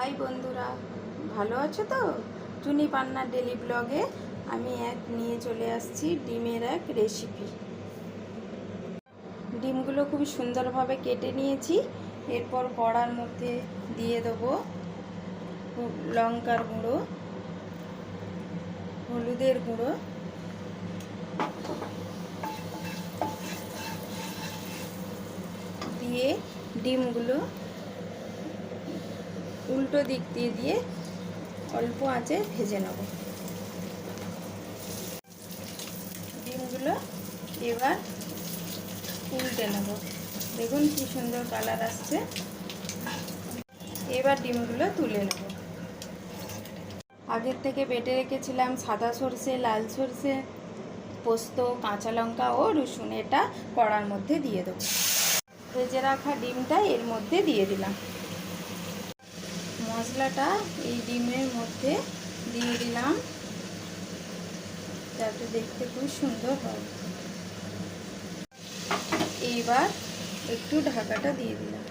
High বন্ধুরা, ভালো আছো তো? টুনি পান্নার ডেলি ব্লগে আমি নিয়ে চলে আসছি ডিমের এক রেসিপি। ডিমগুলো খুব সুন্দরভাবে কেটে নিয়েছি। এরপর কড়ার মধ্যে দিয়ে দেবো লঙ্কার গুঁড়ো, হলুদের গুঁড়ো, দিয়ে ডিমগুলো উল্টো দিক দিয়ে অল্প আঁচে ভেজে নেব। ডিমগুলো এবার উল্টে নেব। দেখুন কি সুন্দর কালার আসছে। এবার ডিমগুলো তুলে নেব। আগের থেকে বেটে রেখেছিলাম সাদা সর্ষে, লাল সর্ষে, পোস্ত, কাঁচা লঙ্কা ও রসুন। এটা কড়ার মধ্যে দিয়ে দেবো। ভেজে রাখা ডিমটা এর মধ্যে দিয়ে দিলাম। মশলাটা এই ডিমের মধ্যে দিয়ে দিলাম যাতে দেখতে খুব সুন্দর হয়। এইবার একটু ঢাকাটা দিয়ে দিলাম।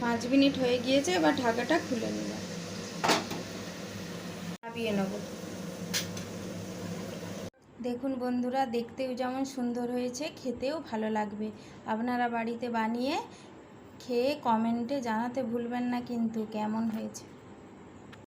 5 মিনিট হয়ে গিয়েছে। এবার ঢাকাটা খুলে নিলাম, নামিয়ে নেব। দেখুন বন্ধুরা, দেখতেও যেমন সুন্দর হয়েছে, খেতেও ভালো লাগবে। আপনারা বাড়িতে বানিয়ে খেয়ে কমেন্টে জানাতে ভুলবেন না কিন্তু কেমন হয়েছে।